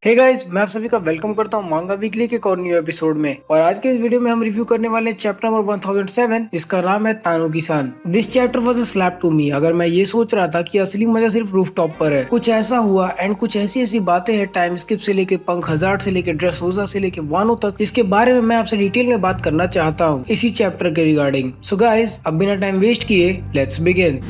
Hey guys, मैं आप सभी का वेलकम करता हूँ मांगा वीकली के एक और न्यू एपिसोड में। और आज के इस वीडियो में हम रिव्यू करने वाले हैं चैप्टर नंबर 1007 जिसका नाम है Tanuki-san. This chapter was a slap to me. अगर मैं ये सोच रहा था कि असली मजा सिर्फ रूफटॉप पर है, कुछ ऐसा हुआ एंड कुछ ऐसी ऐसी बातें हैं टाइम स्किप से लेके पंख हजार्ड से लेके ड्रेसरोसा से लेके वानो तक, जिसके बारे में मैं आपसे डिटेल में बात करना चाहता हूँ इसी चैप्टर के रिगार्डिंग। सो गाइस, अब बिना टाइम वेस्ट किए लेट्स बिगिन।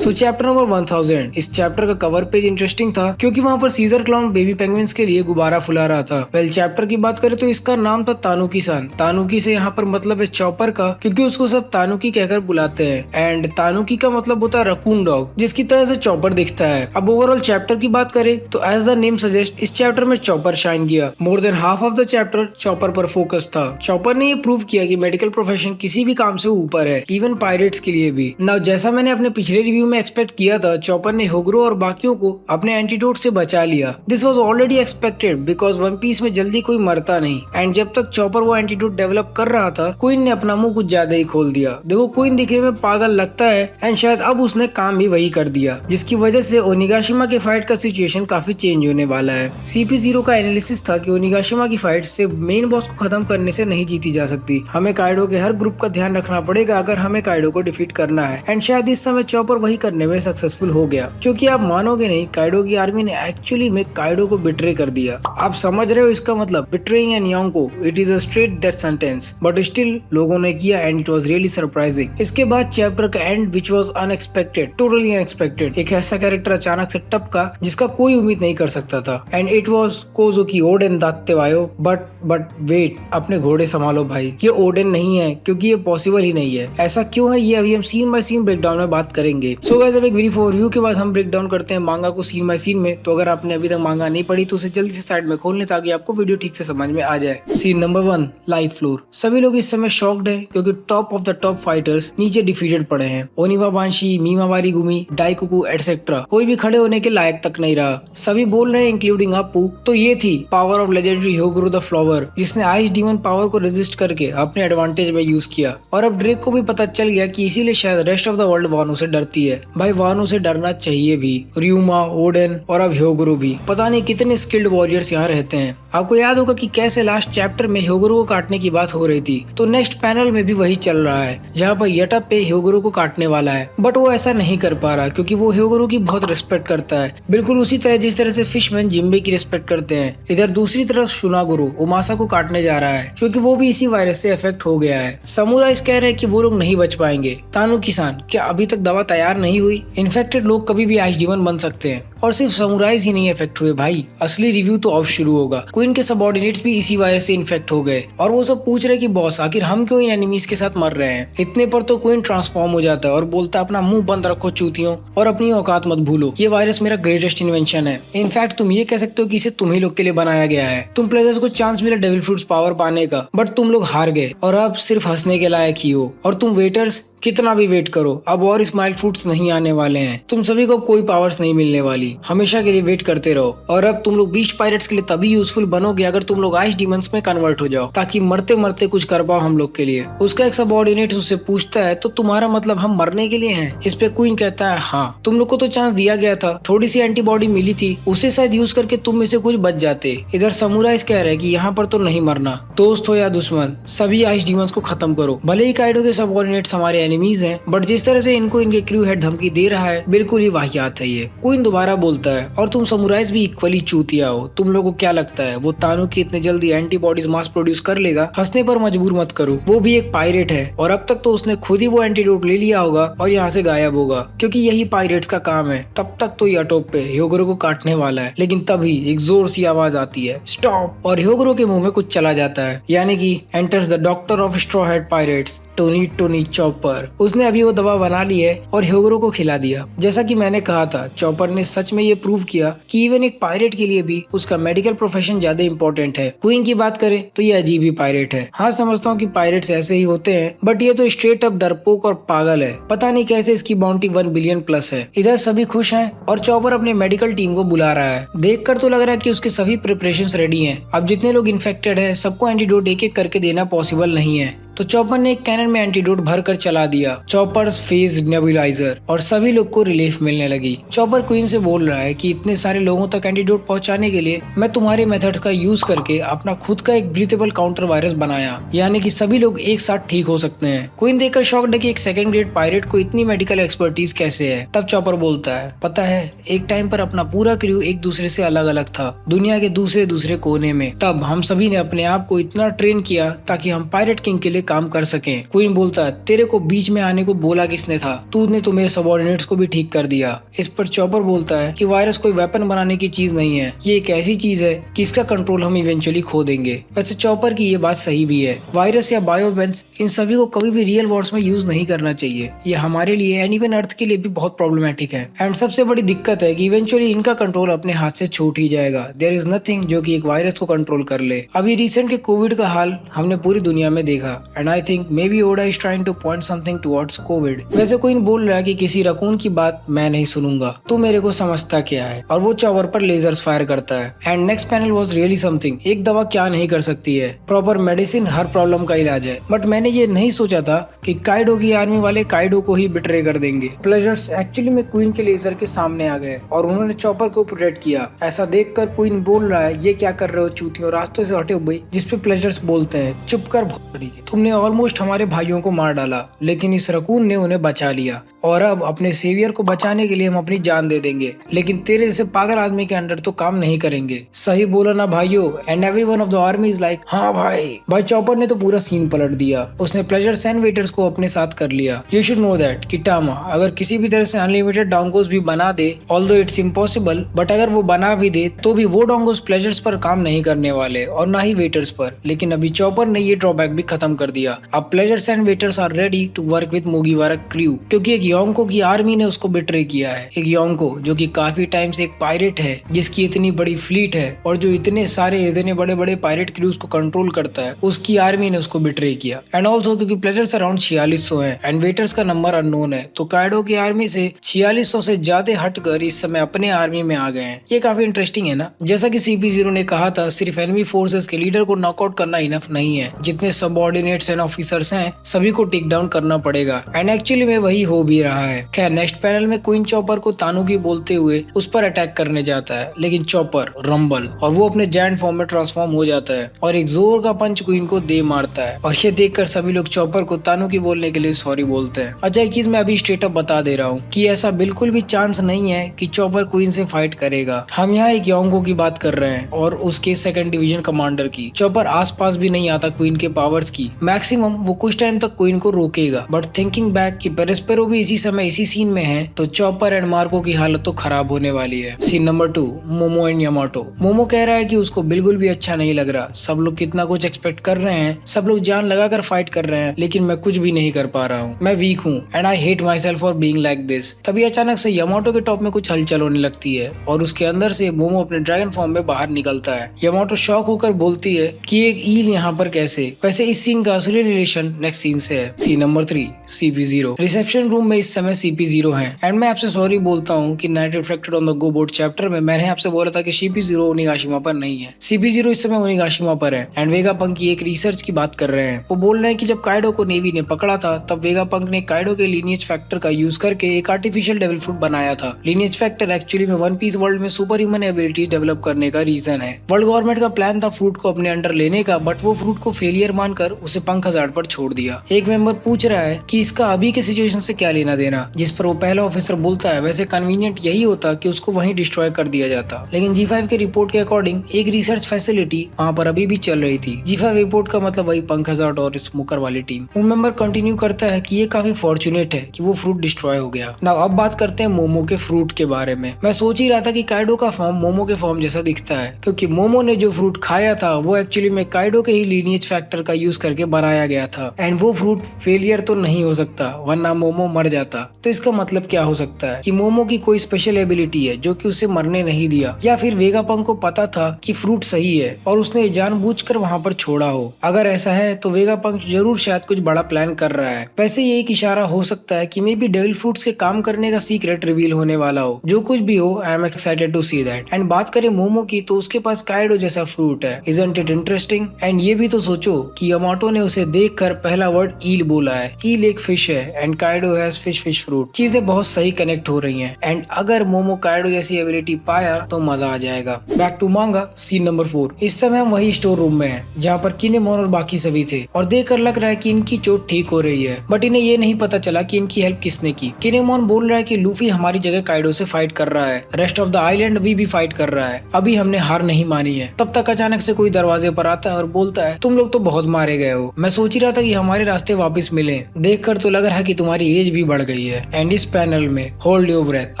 Chapter number 1000। इस चैप्टर का कवर पेज इंटरेस्टिंग था क्योंकि वहाँ पर सीजर क्लाउन बेबी पेंगुइन्स के लिए गुब्बारा फुला रहा था। चैप्टर की बात करें तो इसका नाम था तानुकी-सान। तानुकी से यहाँ पर मतलब है चॉपर का, क्योंकि उसको सब तानुकी कहकर बुलाते हैं। एंड तानुकी का मतलब होता है रकून डॉग, जिसकी तरह से चॉपर दिखता है। अब ओवरऑल चैप्टर की बात करें तो एज द नेम सजेस्ट, इस चैप्टर में चॉपर शाइन किया। More than half of the chapter chopper पर फोकस था। चॉपर ने ये प्रूव किया कि मेडिकल प्रोफेशन किसी भी काम से ऊपर है, इवन पायरेट्स के लिए भी। नाउ जैसा मैंने अपने पिछले रिव्यू में एक्सपेक्ट किया था, चॉपर ने होगरो और बाकियों को अपने एंटीडोट से बचा लिया। This was already expected because One Piece में जल्दी कोई मरता नहीं। एंड जब तक चॉपर वो एंटीडोट डेवलप कर रहा था, क्वीन ने अपना मुंह कुछ ज्यादा ही खोल दिया। देखो, क्वीन दिखने में पागल लगता है एंड शायद अब उसने काम भी वही कर दिया, जिसकी वजह से ओनिगाशिमा के फाइट का सिचुएशन काफी चेंज होने वाला है। CP0 का एनालिसिस था कि ओनिगाशिमा की फाइट सिर्फ मेन बॉस को खत्म करने से नहीं जीती जा सकती। हमें काइडो के हर ग्रुप का ध्यान रखना पड़ेगा अगर हमें काइडो को डिफीट करना है। एंड शायद इस समय चॉपर वही करने में सक्सेसफुल हो गया, क्योंकि आप मानोगे नहीं, काइडो की आर्मी ने एक्चुअली में काइडो को बिट्रे कर दिया। आप समझ रहे हो इसका मतलब, betraying an Yonko, it is a straight death sentence, but still लोगों ने किया and it was really surprising. इसके बाद चैप्टर का end which was unexpected, totally unexpected. एक ऐसा कैरेक्टर अचानक से टपका जिसका कोई उम्मीद नहीं कर सकता था। And it was Kozuki Oden दात्तेवायो। बट वेट, अपने घोड़े संभालो भाई, ये ओडेन नहीं है, क्योंकि ये पॉसिबल ही नहीं है। ऐसा क्यों है, ये अभी हम सीन बाय सीन ब्रेकडाउन में बात करेंगे। सो गाइस, अब एक ब्रीफ ओवरव्यू के बाद हम ब्रेक डाउन करते हैं मांगा को सीन बाय सीन में। तो अगर आपने अभी तक मांगा नहीं पढ़ी तो उसे जल्दी से साइड में खोल लें ताकि आपको वीडियो ठीक से समझ में आ जाए। Scene number 1, live floor. सभी लोग इस समय शॉक्ड हैं क्योंकि top of the top fighters नीचे डिफीटेड पड़े हैं। ओनिवा बांशी, मीमावारी गुमी, डाइकुकु एटसेट्रा, कोई भी खड़े होने के लायक तक नहीं रहा। सभी बोल रहे हैं इंक्लूडिंग अप्पू। तो ये थी power of legendary Hyogoro the flower, जिसने आइस डीमन पावर को रेजिस्ट करके अपने एडवांटेज में यूज किया। और अब ड्रेक को भी पता चल गया कि इसीलिए शायद रेस्ट ऑफ द वर्ल्ड वानो से डरती है। भाई, वानो से डरना चाहिए भी। रियुमा, ओडेन और अब ह्योगुरो भी। पता नहीं कितने स्किल्ड वॉरियर्स यहाँ रहते हैं। आपको याद होगा कि कैसे लास्ट चैप्टर में ह्योगुरो को काटने की बात हो रही थी, तो नेक्स्ट पैनल में भी वही चल रहा है, जहाँ पर यटप पे ह्योगुरो को काटने वाला है। बट वो ऐसा नहीं कर पा रहा क्योंकि वो ह्योगुरो की बहुत रिस्पेक्ट करता है, बिल्कुल उसी तरह जिस तरह से फिशमैन जिम्बे की रिस्पेक्ट करते हैं। इधर दूसरी तरफ शुनागुरो उमासा को काटने जा रहा है क्योंकि वो भी इसी वायरस से इफेक्ट हो गया है। समुराइज कह रहे हैं कि वो लोग नहीं बच पाएंगे। तानुकी-सान, क्या अभी तक दवा तैयार नहीं हुई? इन्फेक्टेड लोग कभी भी आइस डीमन बन सकते हैं। और सिर्फ समुराइज ही नहीं इफेक्ट हुए भाई, असली रिव्यू तो अब शुरू होगा। क्वीन के सबऑर्डिनेट्स भी इसी वायरस से इन्फेक्ट हो गए और वो सब पूछ रहे कि बॉस, आखिर हम क्यों इन एनिमीज के साथ मर रहे हैं? इतने पर तो क्वीन ट्रांसफॉर्म हो जाता है और बोलता है, अपना मुंह बंद रखो चूतियों और अपनी औकात मत भूलो। ये वायरस मेरा ग्रेटेस्ट इन्वेंशन है। इनफैक्ट तुम ये कह सकते हो कि इसे तुम ही लोग के लिए बनाया गया है। तुम प्लेयर्स को चांस मिला डेविल फ्रूट्स पावर पाने का, बट तुम लोग हार गए और अब सिर्फ हंसने के लायक ही हो। और तुम वेटर्स कितना भी वेट करो, अब और स्माइल फ्रूट्स नहीं आने वाले हैं। तुम सभी को कोई पावर्स नहीं मिलने वाली, हमेशा के लिए वेट करते रहो। और अब तुम लोग बीस्ट पायरेट्स के लिए तभी यूजफुल बनोगे अगर तुम लोग आइस डीमंस में कन्वर्ट हो जाओ, ताकि मरते मरते कुछ कर पाओ हम लोग के लिए। उसका एक सबऑर्डिनेट उससे पूछता है, तो तुम्हारा मतलब हम मरने के लिए हैं? इस पे क्वीन कहता है, हाँ, तुम लोग को तो चांस दिया गया था, थोड़ी सी एंटीबॉडी मिली थी, उसे शायद यूज करके तुम में से कुछ बच जाते। इधर समुराइज कह रहे हैं कि यहाँ पर तो नहीं मरना, दोस्त हो या दुश्मन, सभी आइस डीमंस को खत्म करो। भले ही काइडो के सबऑर्डिनेट्स हमारे एनिमीज हैं, बट जिस तरह से इनको इनके क्रू हेड धमकी दे रहा है, बिल्कुल ही वाहियात है ये। क्वीन दोबारा बोलता है, और तुम समुराइज भी इक्वली चूतिया हो। तुम लोगों को क्या लगता है वो तानुकी इतने जल्दी एंटीबॉडीज मास प्रोड्यूस कर लेगा? हंसने पर मजबूर मत करो, वो भी एक पायरेट है और अब तक तो उसने खुद ही वो एंटीडोट ले लिया होगा और यहाँ से गायब होगा, क्योंकि यही पायरेट्स का काम है। तब तक तो यटोप पे ह्योगुरो को काटने वाला है, लेकिन तभी एक जोर सी आवाज आती है, स्टॉप, और ह्योगुरो के मुंह में कुछ चला जाता है, यानी कि enters the doctor of straw head pirates, Tony chopper. उसने अभी वो दवा बना ली है और ह्योगुरो को खिला दिया। जैसा कि मैंने कहा था, चॉपर ने सच में ये प्रूव किया कि इवन एक पायरेट के लिए भी उसका मेडिकल प्रोफेशन ज्यादा इंपॉर्टेंट है। क्वीन की बात करें तो ये अजीब ही पायरेट है। हाँ, समझता हूँ कि पायरेट्स ऐसे ही होते हैं, बट ये तो स्ट्रेट अप डरपोक और पागल है। पता नहीं कैसे इसकी बाउंटी 1 बिलियन प्लस है। इधर सभी खुश हैं और चॉपर अपने मेडिकल टीम को बुला रहा है। देखकर तो लग रहा है कि उसके सभी प्रिपरेशंस रेडी हैं। अब जितने लोग इन्फेक्टेड हैं, सबको एंटीडोट एक एक करके देना पॉसिबल नहीं है। तो चॉपर ने एक कैनन में एंटीडोट भरकर चला दिया। चॉपर्स फेस नेबुलाइजर और सभी लोग को रिलीफ मिलने लगी। चॉपर क्वीन से बोल रहा है कि इतने सारे लोगों तक एंटीडोट पहुंचाने के लिए मैं तुम्हारे मेथड्स का यूज करके अपना खुद का एक ब्रीथेबल काउंटर वायरस बनाया, यानी कि सभी लोग एक साथ ठीक हो सकते हैं। क्वीन देखकर शॉक्ड है कि एक सेकंड ग्रेड पायरेट को इतनी मेडिकल एक्सपर्टीज कैसे है। तब चॉपर बोलता है, पता है एक टाइम पर अपना पूरा क्रू एक दूसरे से अलग अलग था, दुनिया के दूसरे दूसरे कोने में। तब हम सभी ने अपने आप को इतना ट्रेन किया ताकि हम पायरेट किंग के लिए काम कर सकें। क्वीन बोलता है, तेरे को बीच में आने को बोला किसने था? तूने तो मेरे सबऑर्डिनेट्स को भी ठीक कर दिया। इस पर चॉपर बोलता है कि वायरस कोई वेपन बनाने की चीज नहीं है, ये एक ऐसी चीज है कि इसका कंट्रोल हम इवेंचुअली खो देंगे। वैसे चॉपर की ये बात सही भी है। वायरस या बायोवेंस इन सभी को कभी भी रियल वॉर्स में यूज नहीं करना चाहिए। ये हमारे लिए एंड इवन अर्थ के लिए भी बहुत प्रॉब्लमेटिक है। एंड सबसे बड़ी दिक्कत है कि इवेंचुअली इनका कंट्रोल अपने हाथ से छूट ही जाएगा। देयर इज नथिंग जो कि एक वायरस को कंट्रोल कर ले। अभी रिसेंट के कोविड का हाल हमने पूरी दुनिया में देखा and I think may be Oda is trying to point something towards COVID. वैसे कोई बोल रहा है कि किसी रकून की बात मैं नहीं सुनूंगा, तू मेरे को समझता क्या है? और वो चॉपर पर लेजर्स फायर करता है। And next panel was really something. एक दवा क्या नहीं कर सकती है, प्रॉपर मेडिसिन हर प्रॉब्लम का इलाज है। बट मैंने ये नहीं सोचा था कि काइडो की आर्मी वाले काइडो को ही बिट्रे कर देंगे। प्लेजर्स एक्चुअली में क्वीन के लेजर के सामने आ गए और उन्होंने चॉपर को प्रोटेक्ट किया। ऐसा देखकर क्वीन बोल रहा है, ये क्या कर रहे हो चूतियों, रास्तों से हटे हुए। जिस पे प्लेजर्स बोलते हैं, चुप कर भोसड़ी, तुमने ऑलमोस्ट हमारे भाइयों को मार डाला, लेकिन इस रकून ने उन्हें बचा लिया और अब अपने सेवियर को बचाने के लिए हम अपनी जान दे देंगे। लेकिन तेरे जैसे पागल आदमी के अंडर तो काम नहीं करेंगे। सही बोला ना भाइयों? And everyone of the army is like, हाँ भाई चॉपर ने तो पूरा सीन पलट दिया। उसने प्लेजर्स एंड वेटर्स को अपने साथ कर लिया। यू शुड नो दैट कि टामा अगर किसी भी तरह से अनलिमिटेड डोंगोस भी बना दे, ऑल्दो इट्स इम्पॉसिबल, बट अगर वो बना भी दे तो भी वो डोंगोस प्लेजर्स पर काम नहीं करने वाले और ना ही वेटर्स पर। लेकिन अभी चॉपर ने ये ड्रॉबैक भी खत्म कर दिया। अब pleasures and waiters are ready to work with Mugiwara crew, क्योंकि एक योंको की आर्मी ने उसको बिट्रे किया है। एक योंको जो कि काफी टाइम से एक पायरेट है, जिसकी इतनी बड़ी फ्लीट है और जो इतने सारे इतने बड़े बड़े पायरेट क्रूज को कंट्रोल करता है, उसकी आर्मी ने उसको बिट्रे किया। एंड ऑल्सो क्योंकि प्लेजर्स अराउंड 4600 है एंड वेटर्स का नंबर अननोन है, तो काइडो की आर्मी से 4600 से ज्यादा हटकर इस समय अपने आर्मी में आ गए हैं। ये काफी इंटरेस्टिंग है ना। जैसा कि CP0 ने कहा था, सिर्फ एनिमी फोर्सेस के लीडर को नॉकआउट करना इनफ नहीं है, जितने सबऑर्डिनेट्स एंड ऑफिसर्स हैं सभी को टेक डाउन करना पड़ेगा। एंड एक्चुअली में वही हो भी रहा है। खैर नेक्स्ट पैनल में क्वीन चॉपर को तानुकी बोलते हुए उस पर अटैक करने जाता है, लेकिन चॉपर रंबल और वो अपने जायंट फॉर्म में ट्रांसफॉर्म हो जाता है और एक जोर का पंच क्वीन को दे मारता है। और ये देखकर सभी लोग चॉपर को तानुकी बोलने के लिए सॉरी बोलते हैं। अच्छा एक चीज मैं अभी स्ट्रेट अप बता दे रहा हूँ कि ऐसा बिल्कुल भी चांस नहीं है कि चॉपर क्वीन से फाइट करेगा। हम यहाँ एक योंको की बात कर रहे हैं और उसके 2nd डिवीजन कमांडर की। चॉपर आसपास भी नहीं आता क्वीन के पावर्स की। मैक्सिमम वो कुछ टाइम तक क्वीन को रोकेगा, बट थिंकिंग बैक कि पेरिस्पेरो भी इसी समय इसी सीन में है, तो चॉपर एंड मार्को की हालत तो खराब होने वाली है। Scene number 2, Momo and Yamato. Momo कह रहा है कि उसको बिल्कुल भी अच्छा नहीं लग रहा। सब लोग कितना कुछ एक्सपेक्ट कर रहे हैं, सब लोग जान लगाकर फाइट कर रहे हैं, लेकिन मैं कुछ भी नहीं कर पा रहा हूँ। मैं वीक हूँ and I hate my self for being like this. तभी अचानक से यामाटो के टॉप में कुछ हलचल होने लगती है और उसके अंदर से मोमो अपने ड्रैगन फॉर्म में बाहर निकलता है। यामाटो शॉक होकर बोलती है कि एक ईल यहाँ पर कैसे। वैसे इस सीन का असली रिलेशन नेक्स्ट सीन से है। Scene number 3, CP0। Reception room में इस समय CP0 है एंड मैं आपसे सॉरी बोलता हूँ कि night reflected on the go boat chapter में मैंने आपसे बोला था कि CP0 ओनिगाशिमा पर नहीं है। CP0 इस समय ओनिगाशिमा पर है एंड वेगापंक की एक रिसर्च की बात कर रहे हैं। वो बोल रहे हैं कि जब काइडो को नेवी ने पकड़ा था तब वेगापंक ने काइडो के लीनिएज फैक्टर का यूज करके एक आर्टिफिशियल डेविल फ्रूट बनाया था। लीनिएज फैक्टर एक्चुअली में वन पीस वर्ल्ड में सुपर ह्यूमन एबिलिटी डेवलप करने का रीजन है। वर्ल्ड गवर्नमेंट का प्लान था फ्रूट को अपने अंडर लेने का, बट वो फ्रूट को फेलियर मानकर उसे पंख हजार्ड पर छोड़ दिया। एक मेंबर पूछ रहा है कि इसका अभी के सिचुएशन से क्या लेना देना, जिस पर वो पहला ऑफिसर बोलता है वैसे कन्वीनियंट यही होता कि उसको वहीं डिस्ट्रॉय कर दिया जाता। लेकिन G5 के रिपोर्ट के अकॉर्डिंग एक रिसर्च फैसिलिटी वहाँ पर अभी भी चल रही थी। G5 रिपोर्ट का मतलब वही पंख हजार्ड और स्मोकर वाली टीम। वो मेंबर कंटिन्यू करता है कि ये काफी फॉर्चुनेट है कि वो फ्रूट डिस्ट्रॉय हो गया। नाउ अब बात करते हैं मोमो के फ्रूट के बारे में। मैं सोच ही रहा था कि काइडो का फॉर्म मोमो के फॉर्म जैसा दिखता है, क्योंकि मोमो ने जो फ्रूट खाया था वो एक्चुअली में काइडो के ही लीनिएज फैक्टर का यूज करके बनाया गया था एंड वो फ्रूट फेलियर तो नहीं हो सकता वरना मोमो मर जाता। तो इसका मतलब क्या हो सकता है कि मोमो की कोई स्पेशल एबिलिटी है जो कि उसे मरने नहीं दिया, या फिर वेगापंक को पता था कि फ्रूट सही है और उसने जानबूझकर वहां पर छोड़ा हो। अगर ऐसा है तो वेगापंक जरूर शायद कुछ बड़ा प्लान कर रहा है। वैसे ये एक इशारा हो सकता है कि मे बी डेविल फ्रूट्स के काम करने का सीक्रेट रिवील होने वाला हो। जो कुछ भी हो, I am excited to see that. And बात करें मोमो की, तो उसके पास काइडो जैसा फ्रूट है। Isn't it interesting? एंड ये भी तो सोचो कि यामाटो ने उसे देखकर पहला वर्ड ईल बोला है। ईल एक फिश है and Kaido has fish fish fruit. चीजें बहुत सही कनेक्ट हो रही हैं एंड अगर मोमो काइडो जैसी एबिलिटी पाया तो मजा आ जाएगा। बैक टू मांगा सीन नंबर 4। इस समय हम वही स्टोर रूम में हैं जहाँ पर किनेमोन और बाकी सभी थे और देखकर लग रहा है कि इनकी चोट ठीक हो रही है, बट इन्हें ये नहीं पता चला कि इनकी हेल्प किसने की। किनेमोन बोल रहा है कि लूफी हमारी जगह काइडो से फाइट कर रहा है, रेस्ट ऑफ द आइलैंड भी फाइट कर रहा है, अभी हमने हार नहीं मानी है। तब तक अचानक से कोई दरवाजे पर आता है और बोलता है तुम लोग तो बहुत मारे गए हो, मैं सोच ही रहा था कि हमारे रास्ते वापस मिले, देखकर तो लग रहा है कि तुम्हारी एज भी बढ़ गई है। एंड इस पैनल में होल्ड योर ब्रेथ,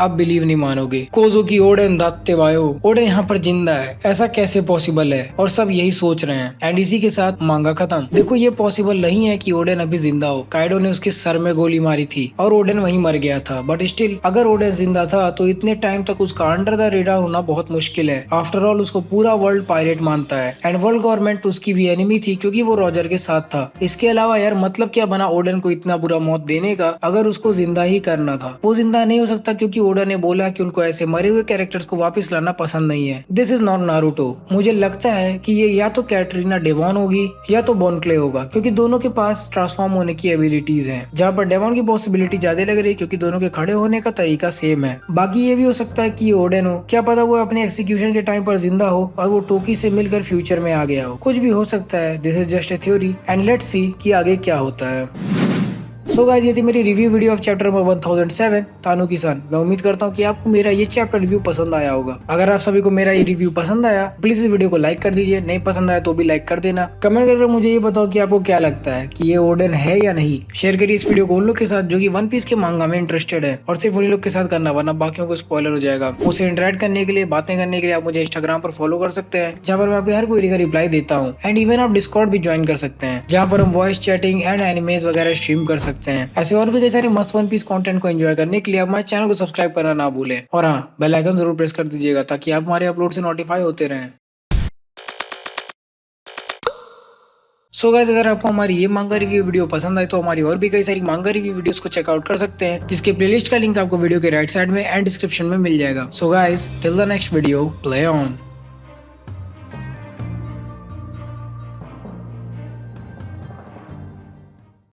आप बिलीव नहीं मानोगे, कोजो की ओडेन दाते वायो, ओडेन यहाँ पर जिंदा है, ऐसा कैसे पॉसिबल है, और सब यही सोच रहे हैं। एंड इसी के साथ मांगा खत्म। देखो ये पॉसिबल नहीं है कि ओडेन अभी जिंदा हो, काइडो ने उसके सर में गोली मारी थी और ओडेन वहीं मर गया था, बट स्टिल अगर ओडेन जिंदा था तो इतने टाइम तक उसका अंडर द रेडार होना बहुत मुश्किल है। आफ्टर ऑल उसको पूरा वर्ल्ड पायरेट मानता है एंड वर्ल्ड गवर्नमेंट उसकी भी एनिमी थी क्योंकि वो रॉजर के साथ था। इसके अलावा यार मतलब क्या बना ओडेन को इतना बुरा मौत देने का अगर उसको जिंदा ही करना था। वो जिंदा नहीं हो सकता क्योंकि ओडा ने बोला कि उनको ऐसे मरे हुए कैरेक्टर्स को वापस लाना पसंद नहीं है। This is not Naruto. मुझे लगता है कि ये या तो कैटरीना डेवॉन होगी या तो बॉन क्ले होगा क्योंकि दोनों के पास ट्रांसफॉर्म होने की एबिलिटीज हैं, जहाँ पर डेवॉन की पॉसिबिलिटी ज्यादा लग रही है क्योंकि दोनों के खड़े होने का तरीका सेम है। बाकी ये भी हो सकता है कि ये ओडेन हो, क्या पता वो अपने एक्सिक्यूशन के टाइम पर जिंदा हो और वो टोकी से मिलकर फ्यूचर में आ गया हो, कुछ भी हो सकता है। This is just a theory and let's see कि आगे क्या होता है। सो गाइस ये थी मेरी review video of chapter number 1007 तानो-की-सान। मैं उम्मीद करता हूँ कि आपको मेरा ये चैप्टर रिव्यू पसंद आया होगा। अगर आप सभी को मेरा ये रिव्यू पसंद आया प्लीज इस वीडियो को लाइक कर दीजिए, नहीं पसंद आया तो भी लाइक कर देना। कमेंट करके मुझे ये बताओ कि आपको क्या लगता है कि ये ओडेन है या नहीं। शेयर करिए इस वीडियो को उन लोग के साथ जो कि वन पीस के मांगा में इंटरेस्टेड है और सिर्फ उन्हीं लोग के साथ करना, वरना बाकियों को स्पॉइलर हो जाएगा। मुझसे इंटरेक्ट करने के लिए, बातें करने के लिए आप मुझे इंस्टाग्राम पर फॉलो कर सकते हैं जहाँ पर मैं आपके हर कोई का रिप्लाई देता हूँ। एंड इवन आप डिस्कॉर्ड भी ज्वाइन कर सकते हैं जहाँ पर हम वॉइस चैटिंग एंड एनिमेज वगैरह स्ट्रीम कर सकते हैं। ऐसे और भी कई सारे मस्त वन पीस कंटेंट को एंजॉय करने के लिए आप हमारे चैनल को सब्सक्राइब करना ना भूलें और हाँ बेल आइकन जरूर प्रेस कर दीजिएगा ताकि आप हमारे अपलोड से नोटिफाई होते रहें। सो गाइस अगर आपको हमारी ये मांगा रिव्यू वीडियो पसंद आए तो हमारी और भी कई सारी मांगा रिव्यू वीडियोस को चेकआउट कर सकते हैं जिसके प्लेलिस्ट का लिंक आपको वीडियो के राइट साइड में एंड डिस्क्रिप्शन में मिल जाएगा। So guys till the next video, play on.